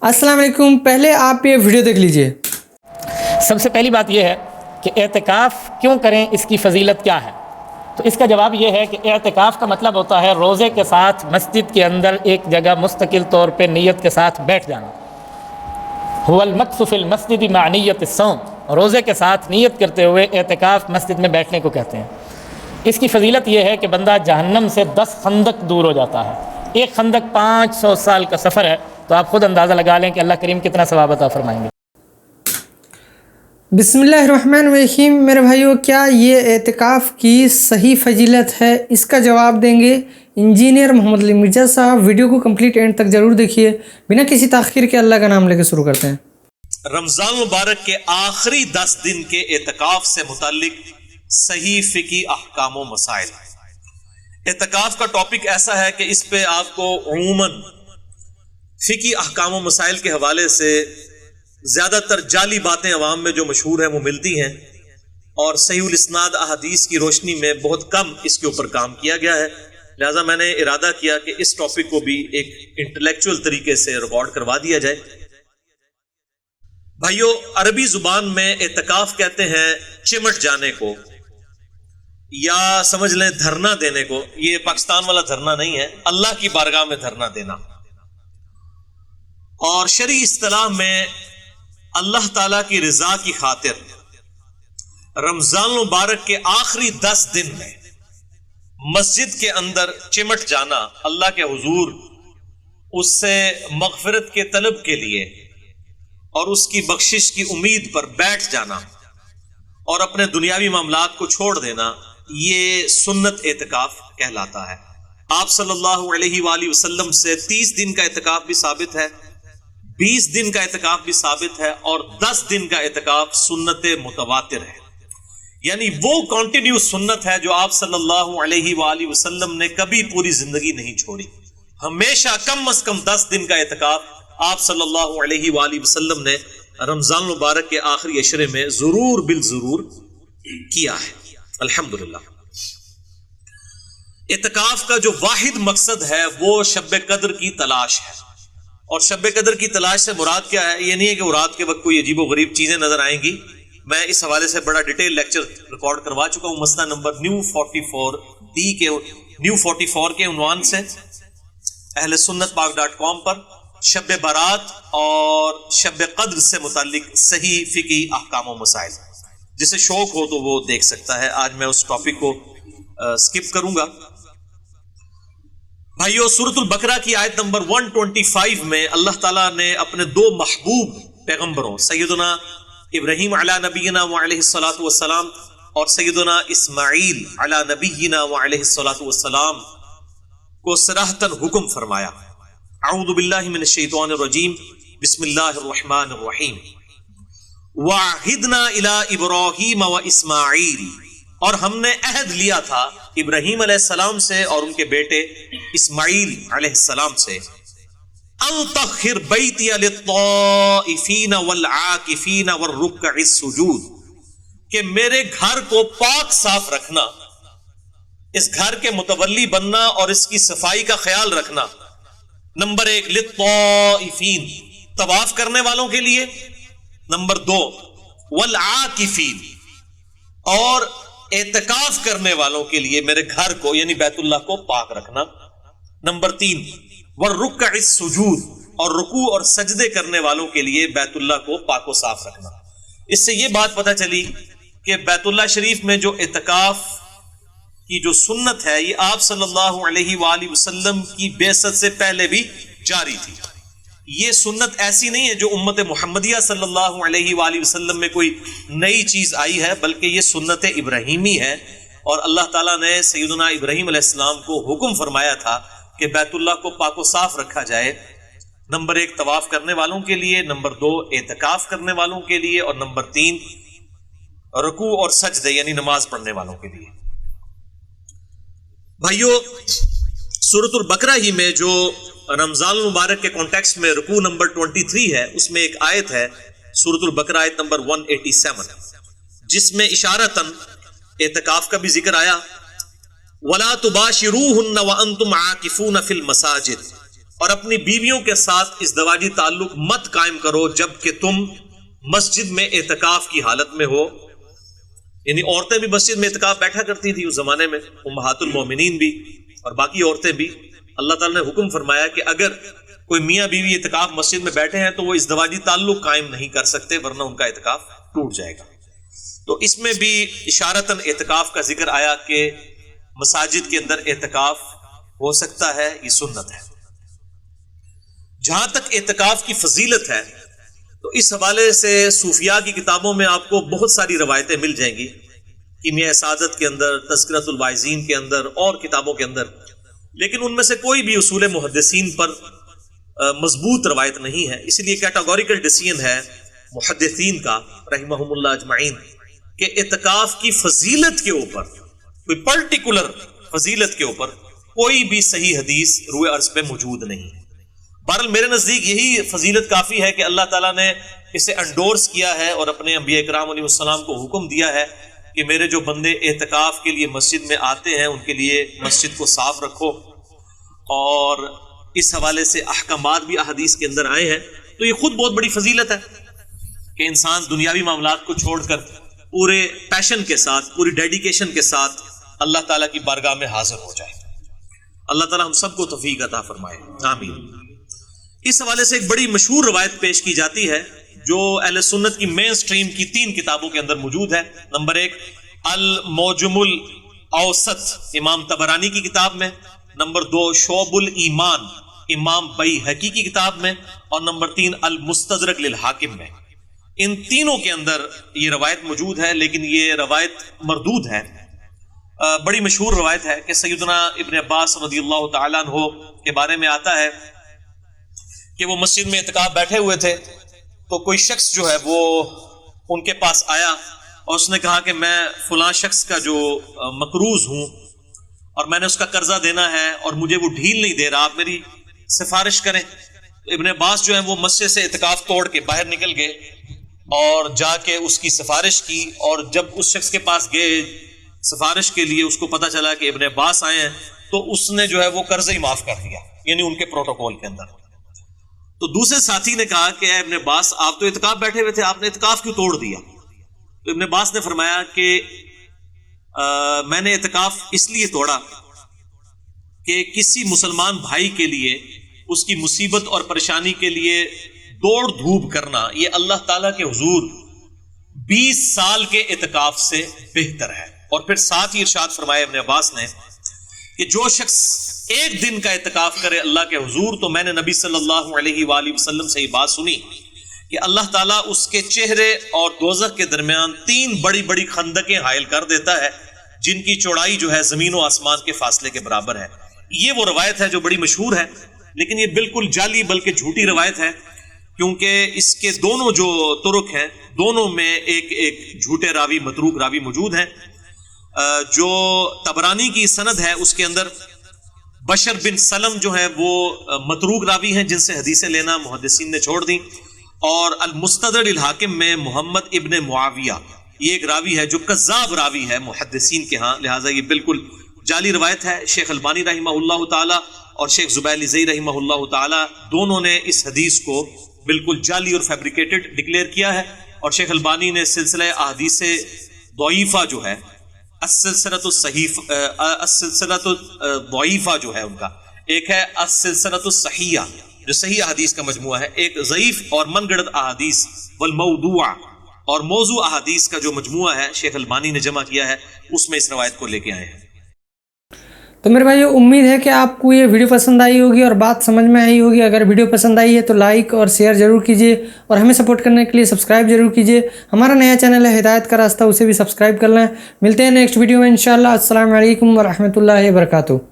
السلام علیکم. پہلے آپ یہ ویڈیو دیکھ لیجئے. سب سے پہلی بات یہ ہے کہ اعتکاف کیوں کریں، اس کی فضیلت کیا ہے؟ تو اس کا جواب یہ ہے کہ اعتکاف کا مطلب ہوتا ہے روزے کے ساتھ مسجد کے اندر ایک جگہ مستقل طور پہ نیت کے ساتھ بیٹھ جانا. هو المکث فی المسجد مع نیت الصوم، روزے کے ساتھ نیت کرتے ہوئے اعتکاف مسجد میں بیٹھنے کو کہتے ہیں. اس کی فضیلت یہ ہے کہ بندہ جہنم سے 10 خندق دور ہو جاتا ہے. ایک خندق 500 سال کا سفر ہے، تو آپ خود اندازہ لگا لیں کہ اللہ کریم کتنا ثواب عطا فرمائیں گے. بسم اللہ الرحمن الرحیم. میرے بھائیو، کیا یہ اعتکاف کی صحیح فضیلت ہے؟ اس کا جواب دیں گے انجینئر محمد علی مرزا صاحب. ویڈیو کو کمپلیٹ اینڈ تک ضرور دیکھیے. بنا کسی تاخیر کے اللہ کا نام لے کے شروع کرتے ہیں. رمضان مبارک کے آخری 10 دن کے اعتکاف سے متعلق صحیح فقہی احکام و مسائل. اعتکاف کا ٹاپک ایسا ہے کہ اس پہ آپ کو عموماً فقہی احکام و مسائل کے حوالے سے زیادہ تر جعلی باتیں عوام میں جو مشہور ہیں وہ ملتی ہیں، اور صحیح الاسناد احادیث کی روشنی میں بہت کم اس کے اوپر کام کیا گیا ہے. لہٰذا میں نے ارادہ کیا کہ اس ٹاپک کو بھی ایک انٹلیکچوئل طریقے سے ریکارڈ کروا دیا جائے. بھائیو، عربی زبان میں اعتکاف کہتے ہیں چمٹ جانے کو، یا سمجھ لیں دھرنا دینے کو. یہ پاکستان والا دھرنا نہیں ہے، اللہ کی بارگاہ میں دھرنا دینا. اور شرعی اصطلاح میں اللہ تعالی کی رضا کی خاطر رمضان مبارک کے آخری 10 دن میں مسجد کے اندر چمٹ جانا، اللہ کے حضور اس سے مغفرت کے طلب کے لیے اور اس کی بخشش کی امید پر بیٹھ جانا اور اپنے دنیاوی معاملات کو چھوڑ دینا، یہ سنت اعتکاف کہلاتا ہے. آپ صلی اللہ علیہ وآلہ وسلم سے 30 دن کا اعتکاف بھی ثابت ہے، 20 دن کا اعتکاف بھی ثابت ہے، اور 10 دن کا اعتکاف سنت متواتر ہے. یعنی وہ کنٹینیو سنت ہے جو آپ صلی اللہ علیہ وآلہ وسلم نے کبھی پوری زندگی نہیں چھوڑی. ہمیشہ کم از کم 10 دن کا اعتکاف آپ صلی اللہ علیہ وآلہ وسلم نے رمضان مبارک کے آخری عشرے میں ضرور بالضرور کیا ہے. الحمدللہ. اعتکاف کا جو واحد مقصد ہے وہ شب قدر کی تلاش ہے. اور شب قدر کی تلاش سے مراد کیا ہے؟ یہ نہیں ہے کہ وہ رات کے وقت کوئی عجیب و غریب چیزیں نظر آئیں گی. میں اس حوالے سے بڑا ڈیٹیل لیکچر ریکارڈ کروا چکا ہوں، مسئلہ نمبر نیو 44 کے عنوان سے اہل سنت پاک.com پر شب برات اور شب قدر سے متعلق صحیح فقہی احکام و مسائل. جسے شوق ہو تو وہ دیکھ سکتا ہے. آج میں اس ٹاپک کو سکپ کروں گا. بھائیو، سورۃ البقرہ کی آیت نمبر 125 میں اللہ تعالیٰ نے اپنے 2 محبوب پیغمبروں سیدنا ابراہیم علی نبینا وعلیہ الصلوۃ والسلام اور سیدنا اسماعیل علی نبینا وعلیہ الصلوۃ والسلام کو صراحتاً حکم فرمایا. اعوذ باللہ من الشیطان الرجیم، بسم اللہ الرحمن الرحیم. وَعَهِدْنَا إِلَىٰ إِبْرَاهِيمَ وَإِسْمَاعِيلَ، اور ہم نے عہد لیا تھا ابراہیم علیہ السلام سے اور ان کے بیٹے اسماعیل علیہ السلام سے، أَن طَهِّرْ بَيْتِيَ لِلطَّائِفِينَ وَالْعَاكِفِينَ وَالرُّكَّعِ السُّجُودِ، کہ میرے گھر کو پاک صاف رکھنا، اس گھر کے متولی بننا اور اس کی صفائی کا خیال رکھنا. نمبر 1 للطائفین، طواف کرنے والوں کے لیے. نمبر 2 والعاکفین، اور اعتکاف کرنے والوں کے لیے میرے گھر کو یعنی بیت اللہ کو پاک رکھنا. نمبر 3 والرکع السجود، اور رکوع اور سجدے کرنے والوں کے لیے بیت اللہ کو پاک و صاف رکھنا. اس سے یہ بات پتہ چلی کہ بیت اللہ شریف میں جو اعتکاف کی جو سنت ہے یہ آپ صلی اللہ علیہ وآلہ وسلم کی بعثت سے پہلے بھی جاری تھی. یہ سنت ایسی نہیں ہے جو امت محمدیہ صلی اللہ علیہ وآلہ وسلم میں کوئی نئی چیز آئی ہے، بلکہ یہ سنت ابراہیمی ہے. اور اللہ تعالیٰ نے سیدنا ابراہیم علیہ السلام کو حکم فرمایا تھا کہ بیت اللہ کو پاک و صاف رکھا جائے. نمبر 1 طواف کرنے والوں کے لیے، نمبر 2 اعتکاف کرنے والوں کے لیے، اور نمبر 3 رکوع اور سجدے یعنی نماز پڑھنے والوں کے لیے. بھائیو، سورۃ البقرہ ہی میں جو رمضان المبارک کے کانٹیکسٹ میں رکوع نمبر 23 ہے، اس میں ایک آیت ہے سورۃ البقرہ آیت نمبر 187 جس میں اشارتاً اعتکاف کا بھی ذکر آیا. وَلَا تُبَاشِرُوهُنَّ وَأَنْتُمْ عَاكِفُونَ فِي الْمَسَاجِدِ، اور اپنی بیویوں کے ساتھ ازدواجی تعلق مت قائم کرو جب کہ تم مسجد میں اعتکاف کی حالت میں ہو. یعنی عورتیں بھی مسجد میں اعتکاف بیٹھا کرتی تھی اس زمانے میں، امہات المومنین بھی اور باقی عورتیں بھی. اللہ تعالیٰ نے حکم فرمایا کہ اگر کوئی میاں بیوی اعتکاف مسجد میں بیٹھے ہیں تو وہ ازدواجی تعلق قائم نہیں کر سکتے ورنہ ان کا اعتکاف ٹوٹ جائے گا. تو اس میں بھی اشارتاً اعتکاف کا ذکر آیا کہ مساجد کے اندر اعتکاف ہو سکتا ہے، یہ سنت ہے. جہاں تک اعتکاف کی فضیلت ہے تو اس حوالے سے صوفیاء کی کتابوں میں آپ کو بہت ساری روایتیں مل جائیں گی، کیمیاء سعادت کے اندر، تذکرۃ الواعظین کے اندر اور کتابوں کے اندر، لیکن ان میں سے کوئی بھی اصول محدثین پر مضبوط روایت نہیں ہے. اس لیے کیٹاگوریکل ڈیسیژن ہے محدثین کا رحمہم اللہ اجمعین کہ اعتکاف کی فضیلت کے اوپر، کوئی پرٹیکولر فضیلت کے اوپر کوئی بھی صحیح حدیث روئے عرض پہ موجود نہیں ہے. بہرحال میرے نزدیک یہی فضیلت کافی ہے کہ اللہ تعالیٰ نے اسے انڈورس کیا ہے اور اپنے انبیاء کرام علیہ السلام کو حکم دیا ہے کہ میرے جو بندے اعتکاف کے لیے مسجد میں آتے ہیں ان کے لیے مسجد کو صاف رکھو. اور اس حوالے سے احکامات بھی احادیث کے اندر آئے ہیں. تو یہ خود بہت بڑی فضیلت ہے کہ انسان دنیاوی معاملات کو چھوڑ کر پورے پیشن کے ساتھ، پوری ڈیڈیکیشن کے ساتھ اللہ تعالیٰ کی بارگاہ میں حاضر ہو جائے. اللہ تعالیٰ ہم سب کو توفیق عطا فرمائے، آمین. اس حوالے سے ایک بڑی مشہور روایت پیش کی جاتی ہے جو اہل سنت کی مین سٹریم کی 3 کتابوں کے اندر موجود ہے. نمبر 1 الموجم الاوسط امام طبرانی کی کتاب میں، نمبر 2 شعب الایمان امام بیہقی کی کتاب میں، اور نمبر 3 المستدرک للحاکم میں. ان تینوں کے اندر یہ روایت موجود ہے، لیکن یہ روایت مردود ہے. بڑی مشہور روایت ہے کہ سیدنا ابن عباس رضی اللہ تعالیٰ عنہ کے بارے میں آتا ہے کہ وہ مسجد میں اعتکاف بیٹھے ہوئے تھے تو کوئی شخص جو ہے وہ ان کے پاس آیا اور اس نے کہا کہ میں فلاں شخص کا جو مقروض ہوں اور میں نے اس کا قرضہ دینا ہے اور مجھے وہ ڈھیل نہیں دے رہا، آپ میری سفارش کریں. تو ابن عباس جو ہے وہ مسجد سے اعتکاف توڑ کے باہر نکل گئے اور جا کے اس کی سفارش کی. اور جب اس شخص کے پاس گئے سفارش کے لیے، اس کو پتا چلا کہ ابن عباس آئے ہیں تو اس نے جو ہے وہ قرضہ ہی معاف کر دیا، یعنی ان کے پروٹوکول کے اندر. تو دوسرے ساتھی نے کہا کہ اے ابن عباس، آپ تو اعتکاف بیٹھے ہوئے تھے، آپ نے اعتکاف کیوں توڑ دیا؟ تو ابن عباس نے فرمایا کہ میں نے اعتکاف اس لیے توڑا کہ کسی مسلمان بھائی کے لیے اس کی مصیبت اور پریشانی کے لیے دوڑ دھوپ کرنا یہ اللہ تعالیٰ کے حضور 20 سال کے اعتکاف سے بہتر ہے. اور پھر ساتھ ہی ارشاد فرمایا ابن عباس نے کہ جو شخص ایک دن کا اعتکاف کرے اللہ کے حضور، تو میں نے نبی صلی اللہ علیہ وآلہ وسلم سے یہ بات سنی کہ اللہ تعالیٰ اس کے چہرے اور دوزخ کے درمیان 3 بڑی بڑی خندقیں حائل کر دیتا ہے جن کی چوڑائی جو ہے زمین و آسمان کے فاصلے کے برابر ہے. یہ وہ روایت ہے جو بڑی مشہور ہے، لیکن یہ بالکل جعلی بلکہ جھوٹی روایت ہے، کیونکہ اس کے دونوں جو طرق ہیں دونوں میں ایک جھوٹے راوی، متروک راوی موجود ہیں. جو طبرانی کی سند ہے اس کے اندر بشر بن سلم جو ہے وہ متروک راوی ہیں جن سے حدیثیں لینا محدثین نے چھوڑ دیں. اور المستدرک للحاکم میں محمد ابن معاویہ یہ ایک راوی ہے جو کذاب راوی ہے محدثین کے ہاں، لہٰذا یہ بالکل جعلی روایت ہے. شیخ البانی رحمہ اللہ تعالی اور شیخ زبیل زئی رحمہ اللہ تعالی دونوں نے اس حدیث کو بالکل جعلی اور فیبریکیٹڈ ڈکلیئر کیا ہے. اور شیخ البانی نے سلسلہ احادیث ضعیفہ جو ہے السلسلۃ الضعیفہ جو ہے ان کا، ایک ہے السلسلۃ الصحیحہ جو صحیح احادیث کا مجموعہ ہے، ایک ضعیف اور من گڑت احادیث والموضوع اور موضوع احادیث کا جو مجموعہ ہے شیخ البانی نے جمع کیا ہے، اس میں اس روایت کو لے کے آئے ہیں. تو میرے بھائیو امید ہے کہ آپ کو یہ ویڈیو پسند آئی ہوگی اور بات سمجھ میں آئی ہوگی. اگر ویڈیو پسند آئی ہے تو لائک اور شیئر ضرور کیجیے اور ہمیں سپورٹ کرنے کے لیے سبسکرائب ضرور کیجیے. ہمارا نیا چینل ہے ہدایت کا راستہ، اسے بھی سبسکرائب کر لیں. ملتے ہیں نیکسٹ ویڈیو میں انشاءاللہ. السلام علیکم ورحمۃ اللہ وبرکاتہ.